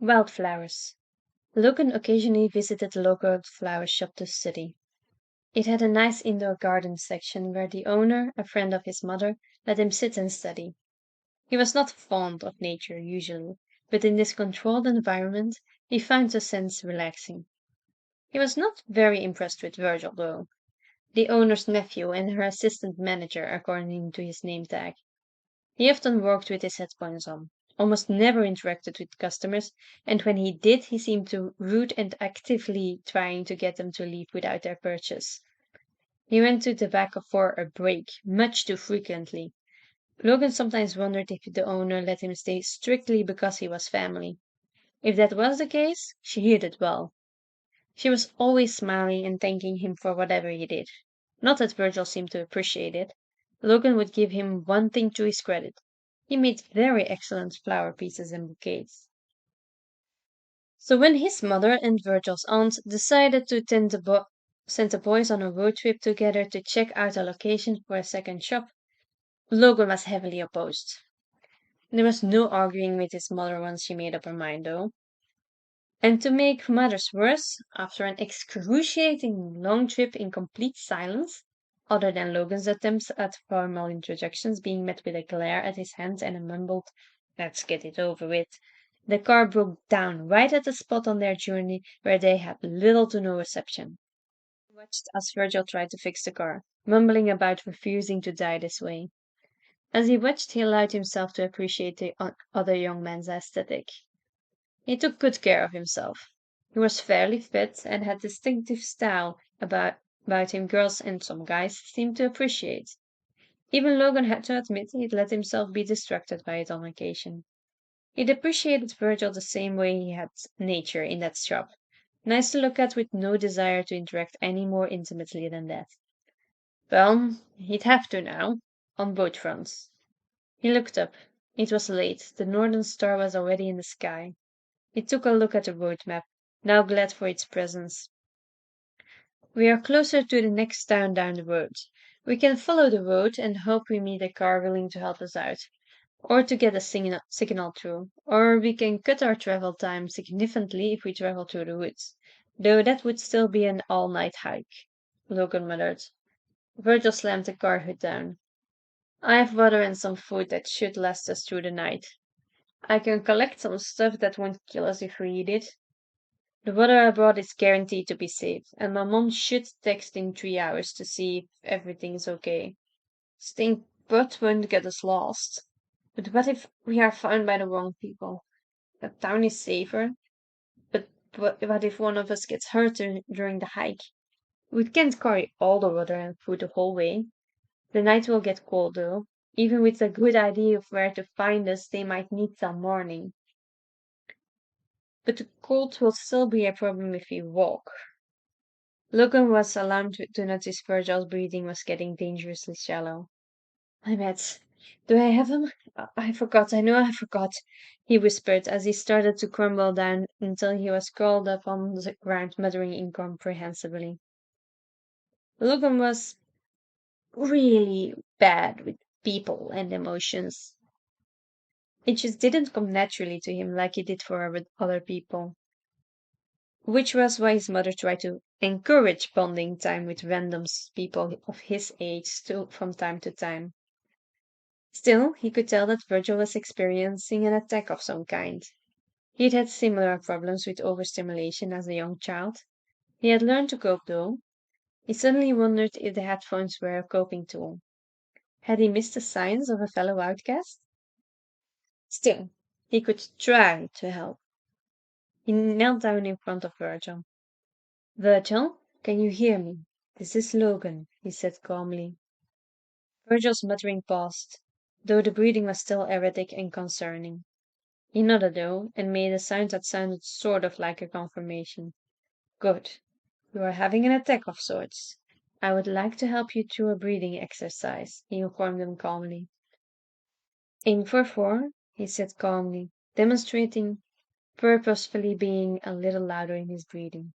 Wildflowers. Logan occasionally visited the local flower shop to study. It had a nice indoor garden section where the owner, a friend of his mother, let him sit and study. He was not fond of nature usually, but in this controlled environment he found the sense relaxing. He was not very impressed with Virgil, though, the owner's nephew and her assistant manager, according to his name tag. He often worked with his headphones on, almost never interacted with customers, and when he did, he seemed to rude and actively trying to get them to leave without their purchase. He went to the back for a break, much too frequently. Logan sometimes wondered if the owner let him stay strictly because he was family. If that was the case, she hid it well. She was always smiling and thanking him for whatever he did. Not that Virgil seemed to appreciate it. Logan would give him one thing to his credit. He made very excellent flower pieces and bouquets. So when his mother and Virgil's aunt decided to send the boys on a road trip together to check out a location for a second shop, Logan was heavily opposed. There was no arguing with his mother once she made up her mind, though. And to make matters worse, after an excruciating long trip in complete silence, other than Logan's attempts at formal introductions being met with a glare at his hands and a mumbled, "Let's get it over with," the car broke down right at the spot on their journey where they had little to no reception. He watched as Virgil tried to fix the car, mumbling about refusing to die this way. As he watched, he allowed himself to appreciate the other young man's aesthetic. He took good care of himself. He was fairly fit and had distinctive style about him girls and some guys seemed to appreciate. Even Logan had to admit he'd let himself be distracted by it on occasion. He'd appreciated Virgil the same way he had nature in that shop. Nice to look at with no desire to interact any more intimately than that. Well, he'd have to now, on both fronts. He looked up. It was late. The northern star was already in the sky. He took a look at the road map, now glad for its presence. "We are closer to the next town down the road. We can follow the road and hope we meet a car willing to help us out, or to get a signal through, or we can cut our travel time significantly if we travel through the woods, though that would still be an all-night hike," Logan muttered. Virgil slammed the car hood down. "I have water and some food that should last us through the night. I can collect some stuff that won't kill us if we eat it. The water I brought is guaranteed to be safe, and my mom should text in 3 hours to see if everything's okay. Stink butt won't get us lost. But what if we are found by the wrong people? The town is safer, but what if one of us gets hurt during the hike? We can't carry all the water and food the whole way. The night will get cold, though. Even with a good idea of where to find us, they might need till morning. But the cold will still be a problem if we walk." Logan was alarmed to notice Virgil's breathing was getting dangerously shallow. "My meds. Do I have them? I forgot. I know I forgot," he whispered as he started to crumble down until he was curled up on the ground, muttering incomprehensibly. Logan was really bad with people and emotions. It just didn't come naturally to him like it did for other people. Which was why his mother tried to encourage bonding time with random people of his age from time to time. Still, he could tell that Virgil was experiencing an attack of some kind. He'd had similar problems with overstimulation as a young child. He had learned to cope, though. He suddenly wondered if the headphones were a coping tool. Had he missed the signs of a fellow outcast? Still, he could try to help. He knelt down in front of Virgil. "Virgil, can you hear me? This is Logan," he said calmly. Virgil's muttering paused, though the breathing was still erratic and concerning. He nodded, though, and made a sound that sounded sort of like a confirmation. "Good. You are having an attack of sorts. I would like to help you through a breathing exercise," he informed them calmly. "Aim for 4," he said calmly, demonstrating purposefully being a little louder in his breathing.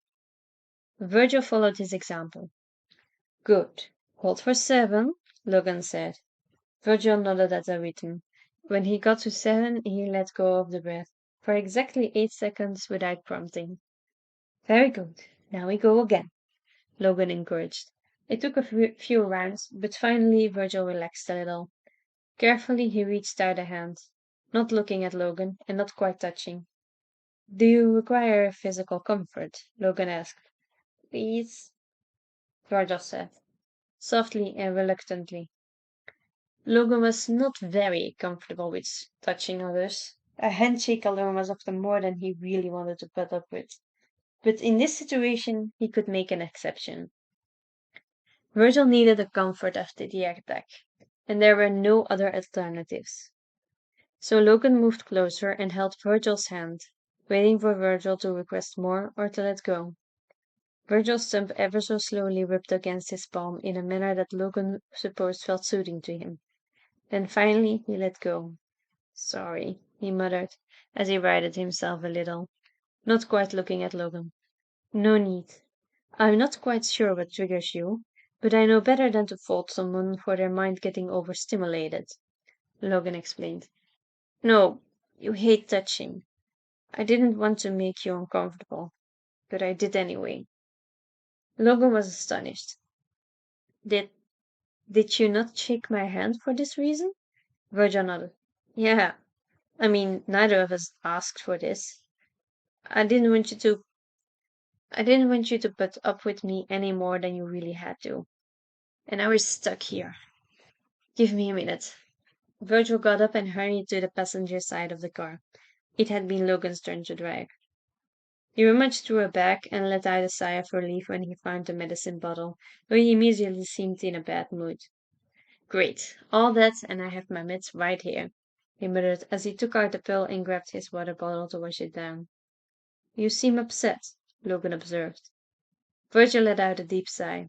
Virgil followed his example. "Good. Hold for 7," Logan said. Virgil nodded at the rhythm. When he got to 7, he let go of the breath. for exactly 8 seconds without prompting. Very good. Now we go again, Logan encouraged. It took a few rounds, but finally Virgil relaxed a little. Carefully he reached out a hand, not looking at Logan and not quite touching. Do you require physical comfort? Logan asked. Please, Virgil said, softly and reluctantly. Logan was not very comfortable with touching others. A handshake alone was often more than he really wanted to put up with. But in this situation, he could make an exception. Virgil needed the comfort after the attack, and there were no other alternatives. So Logan moved closer and held Virgil's hand, waiting for Virgil to request more or to let go. Virgil's thumb ever so slowly rubbed against his palm in a manner that Logan supposed felt soothing to him. Then finally he let go. Sorry, he muttered, as he righted himself a little, not quite looking at Logan. No need. I'm not quite sure what triggers you, but I know better than to fault someone for their mind getting overstimulated, Logan explained. No, you hate touching. I didn't want to make you uncomfortable, but I did anyway. Logan was astonished. Did did you not shake my hand for this reason? Virgil nodded. Yeah, I mean, neither of us asked for this. I didn't want you to I didn't want you to put up with me any more than you really had to. And now we're stuck here. Give me a minute. Virgil got up and hurried to the passenger side of the car. It had been Logan's turn to drive. He rummaged through a bag and let out a sigh of relief when he found the medicine bottle, though he immediately seemed in a bad mood. Great, all that, and I have my meds right here, he muttered as he took out the pill and grabbed his water bottle to wash it down. You seem upset, Logan observed. Virgil let out a deep sigh.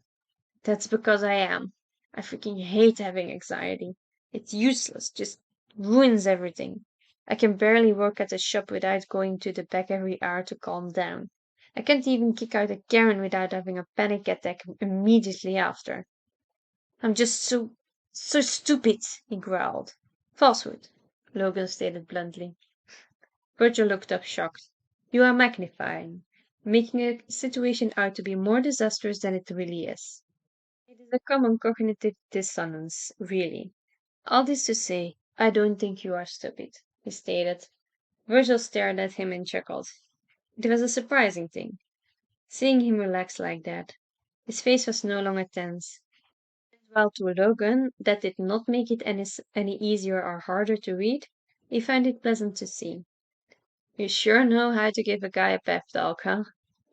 That's because I am. I freaking hate having anxiety. It's useless, just ruins everything. I can barely work at the shop without going to the back every hour to calm down. I can't even kick out a Karen without having a panic attack immediately after. I'm just so stupid, he growled. Falsehood, Logan stated bluntly. Virgil looked up shocked. You are magnifying, making a situation out to be more disastrous than it really is. It is a common cognitive dissonance, really. All this to say, I don't think you are stupid, he stated. Virgil stared at him and chuckled. It was a surprising thing, seeing him relax like that. His face was no longer tense. While to Logan, that did not make it any easier or harder to read, he found it pleasant to see. You sure know how to give a guy a pep talk, huh?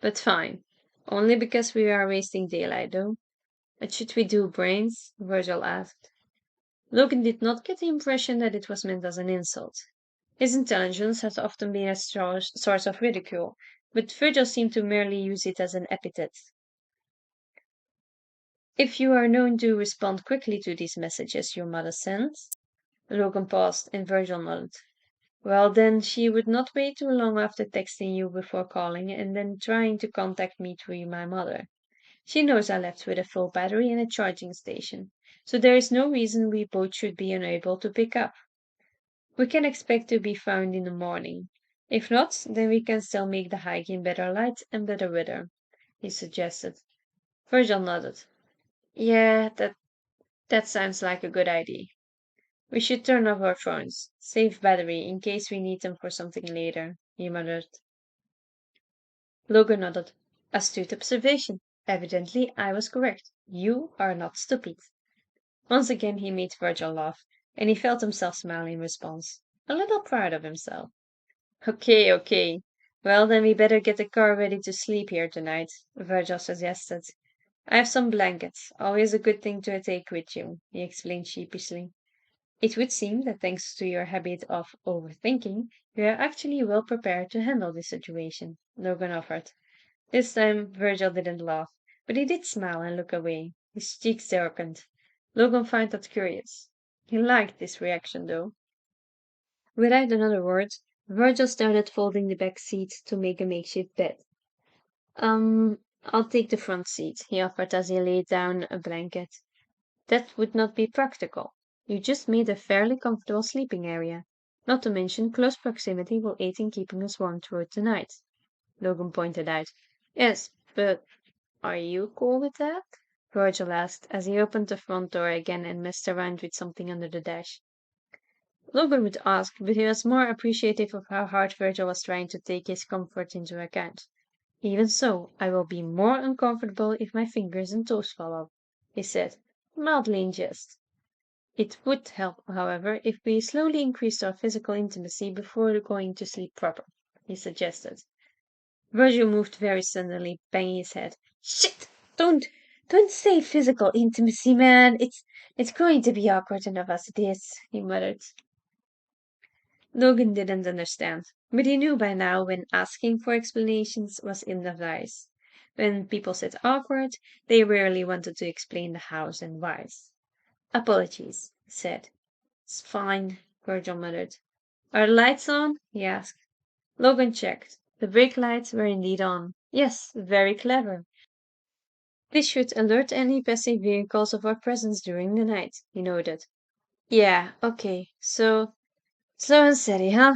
But fine. Only because we are wasting daylight, though. What should we do, brains? Virgil asked. Logan did not get the impression that it was meant as an insult. His intelligence has often been a source of ridicule, but Virgil seemed to merely use it as an epithet. If you are known to respond quickly to these messages your mother sends, Logan paused and Virgil nodded. Well, then she would not wait too long after texting you before calling and then trying to contact me through my mother. She knows I left with a full battery and a charging station, so there is no reason we both should be unable to pick up. We can expect to be found in the morning. If not, then we can still make the hike in better light and better weather, he suggested. Virgil nodded. Yeah, that sounds like a good idea. We should turn off our phones, save battery in case we need them for something later, he muttered. Logan nodded. Astute observation. Evidently I was correct. You are not stupid. Once again he made Virgil laugh, and he felt himself smile in response. A little proud of himself. Okay. Well, then we better get the car ready to sleep here tonight, Virgil suggested. I have some blankets, always a good thing to take with you, he explained sheepishly. It would seem that thanks to your habit of overthinking, you are actually well prepared to handle this situation, Logan offered. This time Virgil didn't laugh, but he did smile and look away. His cheeks darkened. Logan found that curious. He liked this reaction, though. Without another word, Virgil started folding the back seat to make a makeshift bed. I'll take the front seat, he offered as he laid down a blanket. That would not be practical. You just made a fairly comfortable sleeping area. Not to mention, close proximity will aid in keeping us warm throughout the night, Logan pointed out. Yes, but are you cool with that? Virgil asked as he opened the front door again and messed around with something under the dash. Logan would ask, but he was more appreciative of how hard Virgil was trying to take his comfort into account. Even so, I will be more uncomfortable if my fingers and toes fall off, he said, mildly in jest. It would help, however, if we slowly increased our physical intimacy before going to sleep proper, he suggested. Virgil moved very suddenly, banging his head. Shit! Don't don't say physical intimacy, man. It's going to be awkward enough as it is, he muttered. Logan didn't understand, but he knew by now when asking for explanations was ill-advised. When people said awkward, they rarely wanted to explain the hows and whys. Apologies, he said. It's fine, Virgil muttered. Are the lights on? He asked. Logan checked. The brake lights were indeed on. Yes, very clever. This should alert any passing vehicles of our presence during the night, he noted. Yeah, okay, so slow and steady, huh?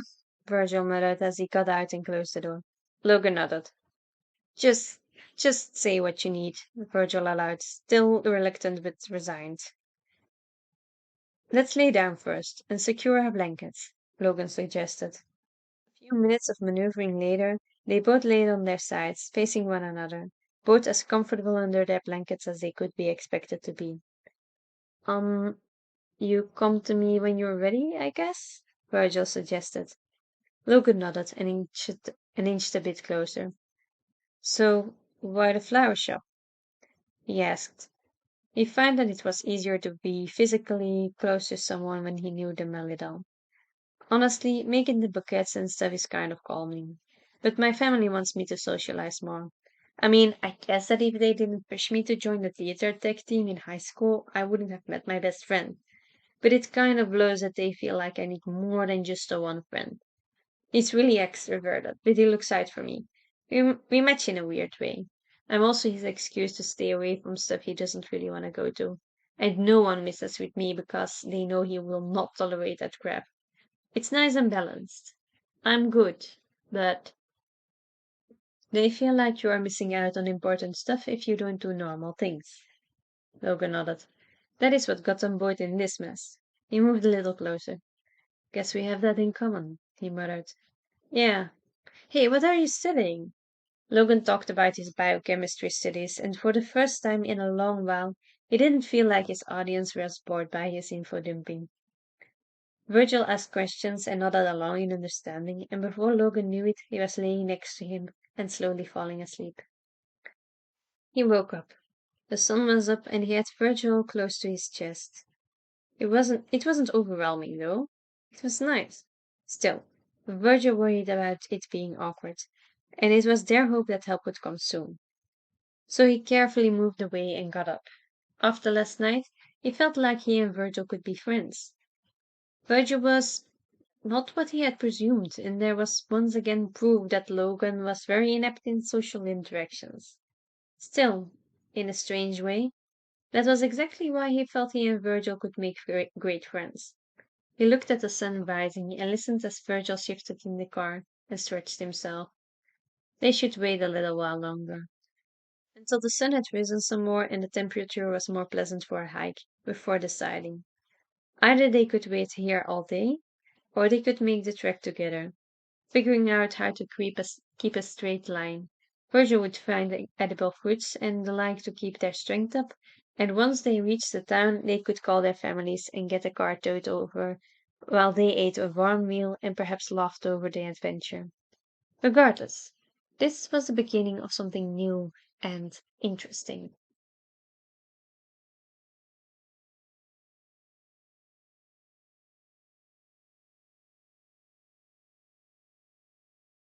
Virgil muttered as he got out and closed the door. Logan nodded. Just just say what you need, Virgil allowed, still reluctant but resigned. Let's lay down first and secure our blankets, Logan suggested. A few minutes of maneuvering later, they both lay on their sides, facing one another, both as comfortable under their blankets as they could be expected to be. Um, you come to me when you're ready, I guess? Virgil suggested. Logan nodded and inched a bit closer. So, why the flower shop? He asked. He found that it was easier to be physically close to someone when he knew them a little. Honestly, making the bouquets and stuff is kind of calming. But my family wants me to socialize more. I mean, I guess that if they didn't push me to join the theater tech team in high school, I wouldn't have met my best friend. But it kind of blows that they feel like I need more than just a one friend. He's really extroverted, but he looks out for me. We match in a weird way. I'm also his excuse to stay away from stuff he doesn't really want to go to. And no one messes with me because they know he will not tolerate that crap. It's nice and balanced. I'm good, but they feel like you are missing out on important stuff if you don't do normal things. Logan nodded. That is what got them both in this mess. He moved a little closer. Guess we have that in common, he muttered. Yeah. Hey, what are you studying? Logan talked about his biochemistry studies, and for the first time in a long while, he didn't feel like his audience was bored by his info dumping. Virgil asked questions and nodded along in understanding, and before Logan knew it, he was laying next to him and slowly falling asleep. He woke up. The sun was up, and he had Virgil close to his chest. It wasn't overwhelming, though. It was nice. Still, Virgil worried about it being awkward, and it was their hope that help would come soon. So he carefully moved away and got up. After last night, he felt like he and Virgil could be friends. Virgil was not what he had presumed, and there was once again proof that Logan was very inept in social interactions. Still, in a strange way, that was exactly why he felt he and Virgil could make great friends. He looked at the sun rising and listened as Virgil shifted in the car and stretched himself. They should wait a little while longer, until the sun had risen some more and the temperature was more pleasant for a hike, before deciding. Either they could wait here all day, or they could make the trek together, figuring out how to keep a straight line. Virgil would find the edible fruits and the like to keep their strength up, and once they reached the town, they could call their families and get a car towed over while they ate a warm meal and perhaps laughed over the adventure. Regardless, this was the beginning of something new and interesting.